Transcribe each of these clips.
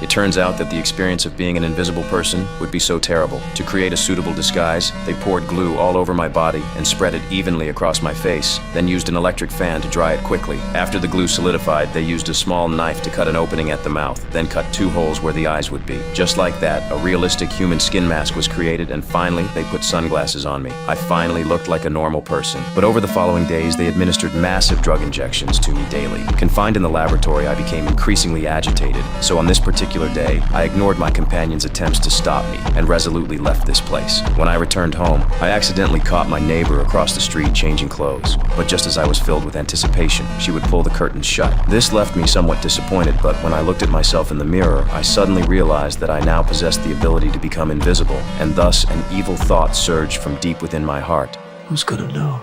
It turns out that the experience of being an invisible person would be so terrible. To create a suitable disguise, they poured glue all over my body and spread it evenly across my face, then used an electric fan to dry it quickly. After the glue solidified, they used a small knife to cut an opening at the mouth, then cut 2 holes where the eyes would be. Just like that, a realistic human skin mask was created, and finally, they put sunglasses on me. I finally looked like a normal person. But over the following days, they administered massive drug injections to me daily. Confined in the laboratory, I became increasingly agitated, so on this particular day, I ignored my companion's attempts to stop me and resolutely left this place. When I returned home, I accidentally caught my neighbor across the street changing clothes, but just as I was filled with anticipation, she would pull the curtains shut. This left me somewhat disappointed, but when I looked at myself in the mirror, I suddenly realized that I now possessed the ability to become invisible, and thus an evil thought surged from deep within my heart. Who's gonna know?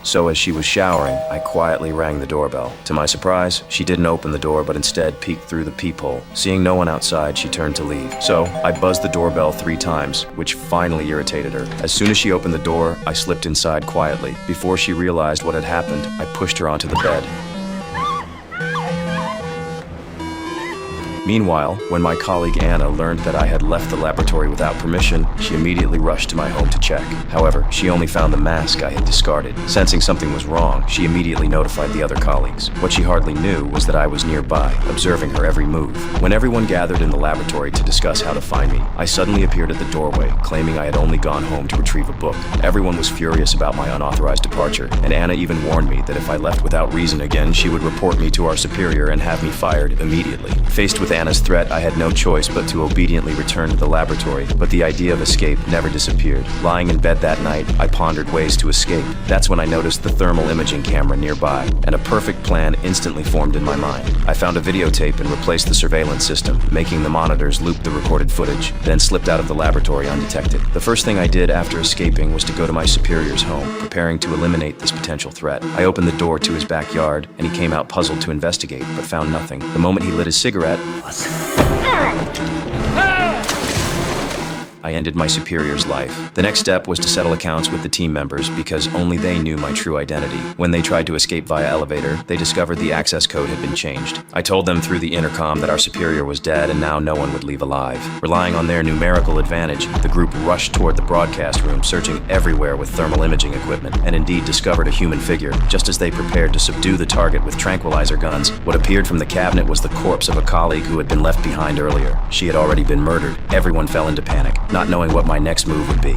So as she was showering, I quietly rang the doorbell. To my surprise, she didn't open the door but instead peeked through the peephole. Seeing no one outside, she turned to leave. So I buzzed the doorbell 3 times, which finally irritated her. As soon as she opened the door, I slipped inside quietly. Before she realized what had happened, I pushed her onto the bed. Meanwhile, when my colleague Anna learned that I had left the laboratory without permission, she immediately rushed to my home to check. However, she only found the mask I had discarded. Sensing something was wrong, she immediately notified the other colleagues. What she hardly knew was that I was nearby, observing her every move. When everyone gathered in the laboratory to discuss how to find me, I suddenly appeared at the doorway, claiming I had only gone home to retrieve a book. Everyone was furious about my unauthorized departure, and Anna even warned me that if I left without reason again, she would report me to our superior and have me fired immediately. Faced with Anna's threat, I had no choice but to obediently return to the laboratory, but the idea of escape never disappeared. Lying in bed that night, I pondered ways to escape. That's when I noticed the thermal imaging camera nearby, and a perfect plan instantly formed in my mind. I found a videotape and replaced the surveillance system, making the monitors loop the recorded footage, then slipped out of the laboratory undetected. The first thing I did after escaping was to go to my superior's home, preparing to eliminate this potential threat. I opened the door to his backyard, and he came out puzzled to investigate, but found nothing. The moment he lit his cigarette, I ended my superior's life. The next step was to settle accounts with the team members because only they knew my true identity. When they tried to escape via elevator, they discovered the access code had been changed. I told them through the intercom that our superior was dead and now no one would leave alive. Relying on their numerical advantage, the group rushed toward the broadcast room, searching everywhere with thermal imaging equipment, and indeed discovered a human figure. Just as they prepared to subdue the target with tranquilizer guns, what appeared from the cabinet was the corpse of a colleague who had been left behind earlier. She had already been murdered. Everyone fell into panic, not knowing what my next move would be.